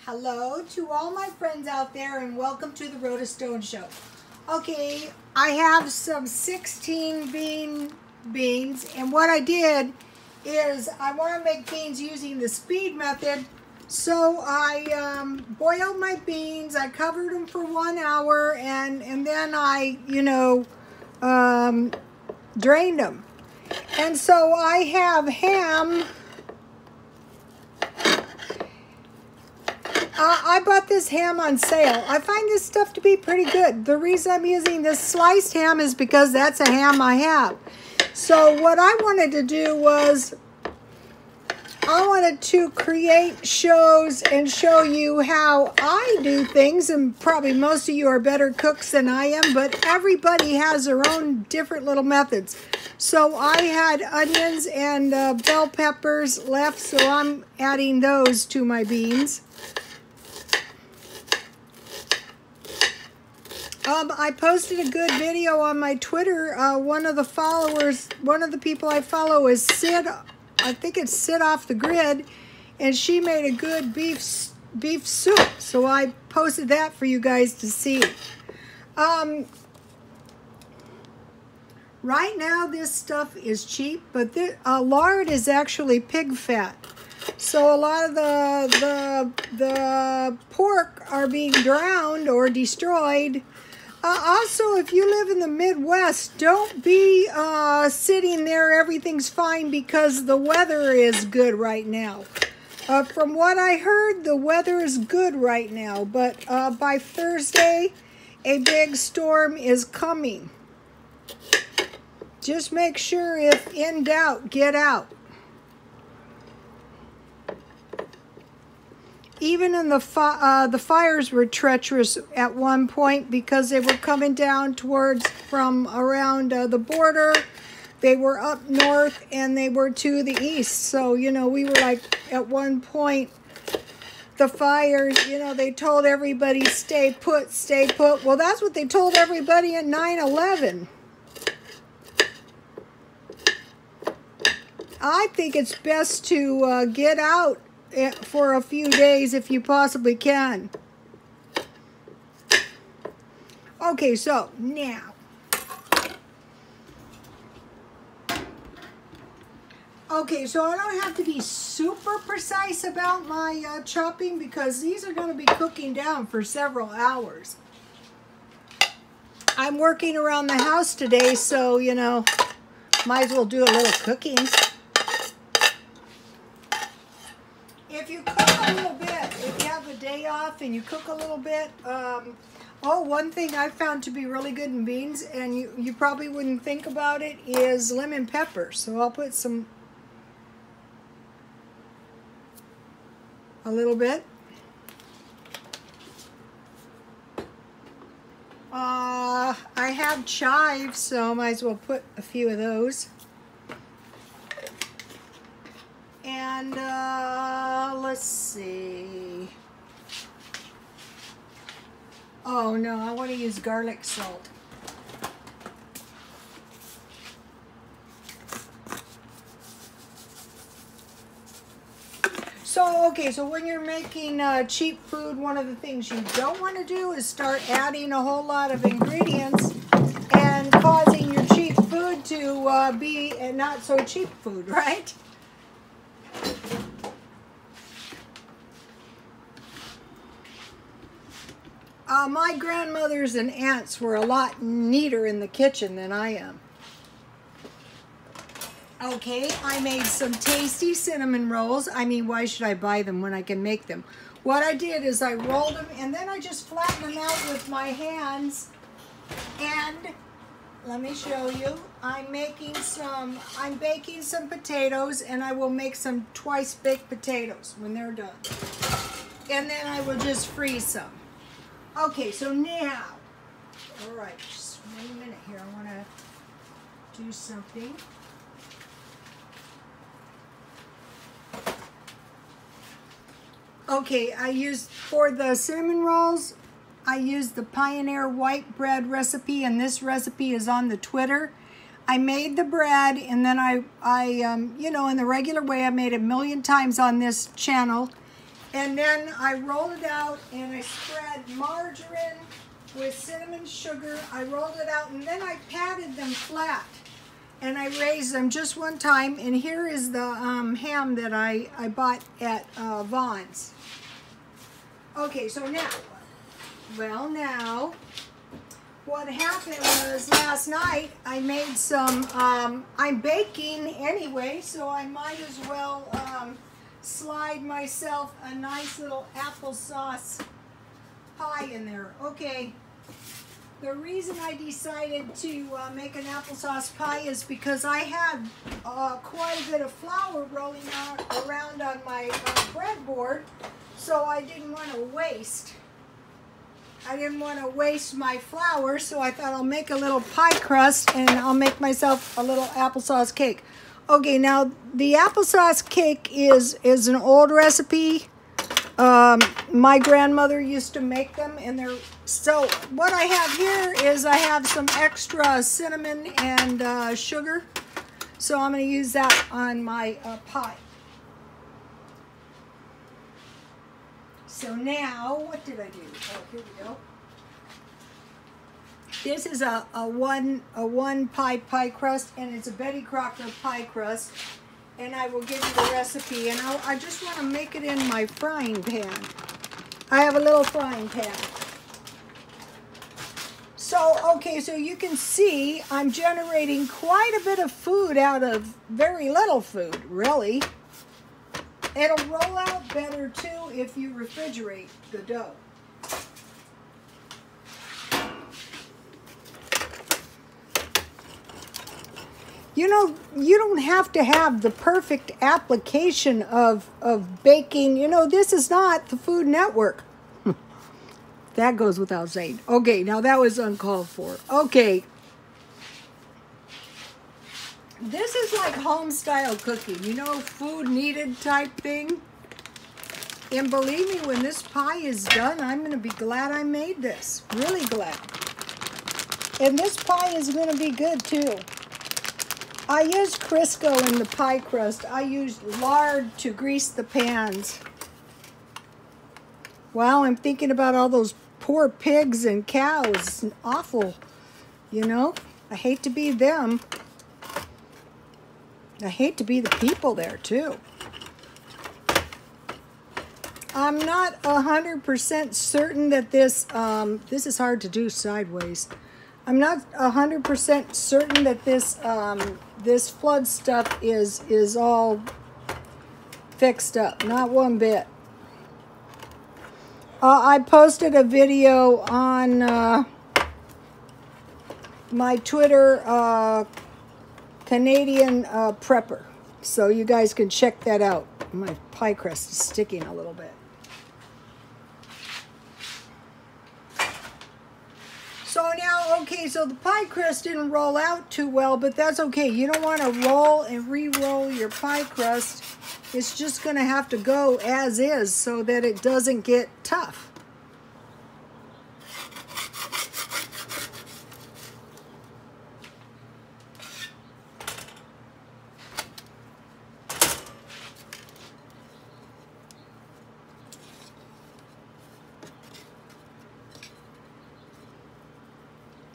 Hello to all my friends out there and welcome to the Rhoda Stone Show. Okay, I have some 16 beans, and what I did is I want to make beans using the speed method. So I boiled my beans, I covered them for 1 hour, and then I, drained them. And so I have ham. I bought this ham on sale. I find this stuff to be pretty good. The reason I'm using this sliced ham is because that's a ham I have. So what I wanted to do was I wanted to create shows and show you how I do things, and probably most of you are better cooks than I am, but everybody has their own different little methods. So I had onions and bell peppers left, so I'm adding those to my beans. I posted a good video on my Twitter. One of the people I follow is Sid. I think it's Sid Off the Grid, and she made a good beef soup. So I posted that for you guys to see. Right now, this stuff is cheap, but lard is actually pig fat. So a lot of the pork are being drowned or destroyed. Also, if you live in the Midwest, don't be sitting there, everything's fine, because the weather is good right now. From what I heard, the weather is good right now, but by Thursday, a big storm is coming. Just make sure, if in doubt, get out. Even in the fires were treacherous at one point because they were coming down from around the border. They were up north and they were to the east. So, we were like, at one point, the fires, they told everybody, stay put, stay put. Well, that's what they told everybody at 9/11. I think it's best to get out for a few days if you possibly can. Okay, so now. Okay, so I don't have to be super precise about my chopping because these are going to be cooking down for several hours. I'm working around the house today, so, might as well do a little cooking. If you cook a little bit, if you have a day off and you cook a little bit, one thing I found to be really good in beans, and you probably wouldn't think about it, is lemon pepper. So I'll put a little bit. I have chives, so I might as well put a few of those. And let's see. Oh no, I want to use garlic salt. So, okay, so when you're making cheap food, one of the things you don't want to do is start adding a whole lot of ingredients and causing your cheap food to be not so cheap food, right? My grandmothers and aunts were a lot neater in the kitchen than I am. Okay, I made some tasty cinnamon rolls. I mean, why should I buy them when I can make them? What I did is I rolled them and then I just flattened them out with my hands. And let me show you. I'm baking some potatoes, and I will make some twice baked potatoes when they're done. And then I will just freeze some. Okay, so now, all right, just 1 minute here. I want to do something. Okay, for the cinnamon rolls, I used the Pioneer white bread recipe, and this recipe is on the Twitter. I made the bread, and then I in the regular way, I made it a million times on this channel. And then I rolled it out and I spread margarine with cinnamon sugar. I rolled it out and then I patted them flat. And I raised them just one time. And here is the ham that I bought at Vaughn's. Okay, so now, what happened was last night I made some, I'm baking anyway, so I might as well slide myself a nice little applesauce pie in there. Okay, the reason I decided to make an applesauce pie is because I had quite a bit of flour rolling around on my breadboard, so I didn't want to waste. I didn't want to waste my flour, so I thought I'll make a little pie crust and I'll make myself a little applesauce cake. Okay, now the applesauce cake is an old recipe. My grandmother used to make them, and so what I have here is I have some extra cinnamon and sugar, so I'm going to use that on my pie. So now, what did I do? Oh, here we go. This is a one pie crust, and it's a Betty Crocker pie crust. And I will give you the recipe. And I just want to make it in my frying pan. I have a little frying pan. So, okay, so you can see I'm generating quite a bit of food out of very little food, really. It'll roll out better, too, if you refrigerate the dough. You know, you don't have to have the perfect application of baking. You know, this is not the Food Network. That goes without saying. Okay, now that was uncalled for. Okay. This is like home-style cooking, you know, food needed type thing. And believe me, when this pie is done, I'm going to be glad I made this. Really glad. And this pie is going to be good, too. I used Crisco in the pie crust. I used lard to grease the pans. Wow, I'm thinking about all those poor pigs and cows. Awful, you know. I hate to be them. I hate to be the people there, too. I'm not 100% certain that this is hard to do sideways. I'm not 100% certain that this this flood stuff is all fixed up. Not one bit. I posted a video on my Twitter, Canadian Prepper. So you guys can check that out. My pie crust is sticking a little bit. So now, okay, so the pie crust didn't roll out too well, but that's okay. You don't want to roll and re-roll your pie crust. It's just going to have to go as is so that it doesn't get tough.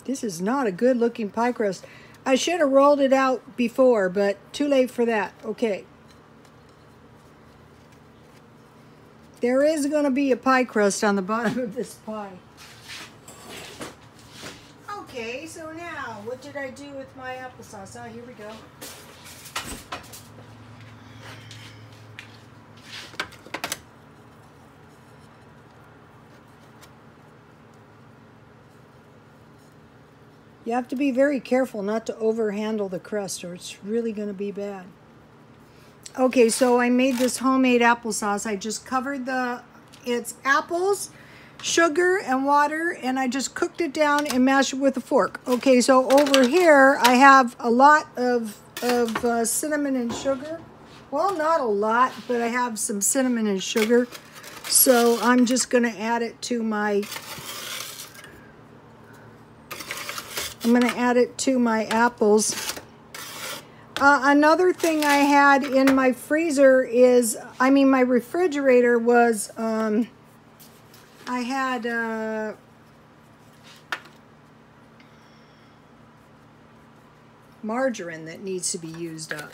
This is not a good looking pie crust. I should have rolled it out before, but too late for that. Okay. There is going to be a pie crust on the bottom of this pie. Okay, so now, what did I do with my applesauce? Oh, here we go. You have to be very careful not to overhandle the crust or it's really going to be bad. Okay, so I made this homemade applesauce. I just covered it's apples, sugar, and water, and I just cooked it down and mashed it with a fork. Okay, so over here I have a lot of cinnamon and sugar. Well, not a lot, but I have some cinnamon and sugar. So I'm just going to add it to my... I'm going to add it to my apples. Another thing I had in my freezer is, my refrigerator was, I had margarine that needs to be used up.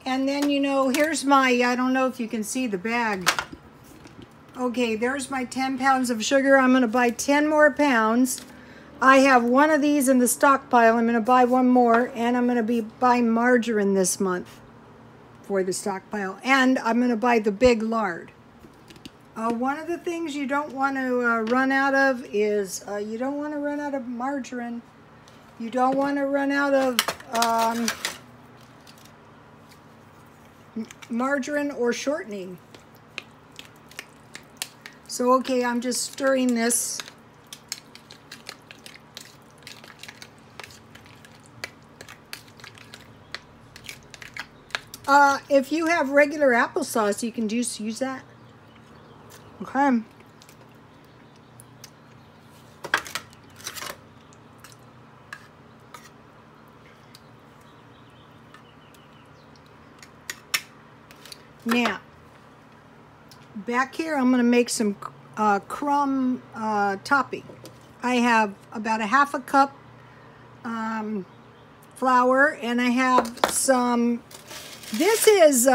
And then, here's my, I don't know if you can see the bag. Okay, there's my 10 pounds of sugar. I'm going to buy 10 more pounds. I have one of these in the stockpile. I'm going to buy one more, and I'm going to be buying margarine this month for the stockpile. And I'm going to buy the big lard. One of the things you don't want to run out of is, you don't want to run out of margarine. You don't want to run out of margarine or shortening. So, okay, I'm just stirring this. If you have regular applesauce, you can just use that. Okay. Now, back here, I'm going to make some crumb topping. I have about a half a cup flour, and I have some, this is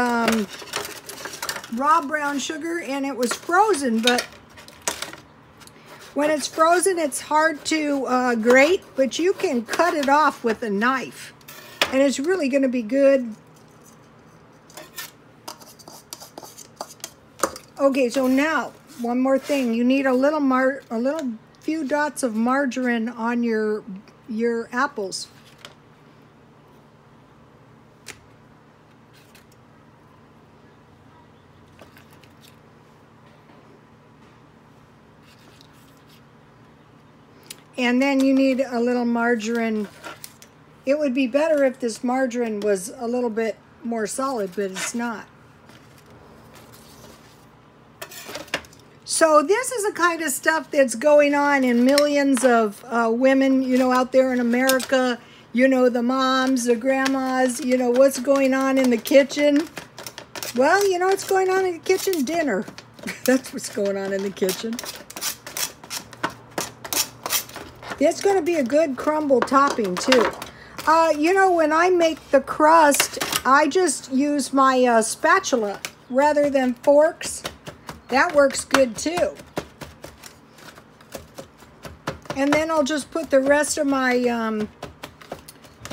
raw brown sugar, and it was frozen, but when it's frozen, it's hard to grate, but you can cut it off with a knife, and it's really going to be good. Okay, so now, one more thing. You need a little few dots of margarine on your apples. And then you need a little margarine. It would be better if this margarine was a little bit more solid, but it's not. So this is the kind of stuff that's going on in millions of women, out there in America, the moms, the grandmas, what's going on in the kitchen. Well, what's going on in the kitchen? Dinner. That's what's going on in the kitchen. It's going to be a good crumble topping too. When I make the crust, I just use my spatula rather than forks. That works good too. And then I'll just put the rest of my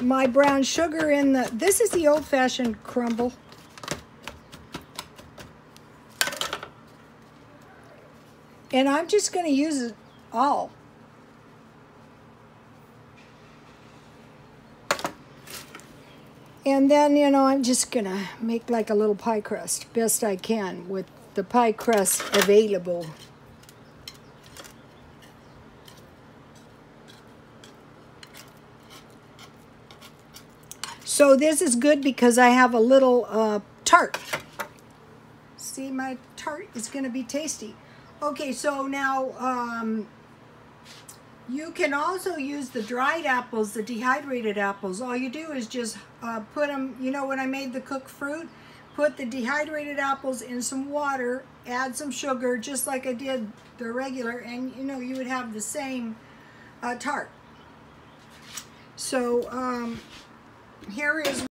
my brown sugar in the, this is the old-fashioned crumble. And I'm just going to use it all. And then, I'm just going to make like a little pie crust, best I can, with the pie crust available. So this is good because I have a little tart. See, my tart is going to be tasty. Okay, so now you can also use the dried apples, the dehydrated apples. All you do is just put them, when I made the cooked fruit, put the dehydrated apples in some water, add some sugar, just like I did the regular, and you would have the same tart. So here is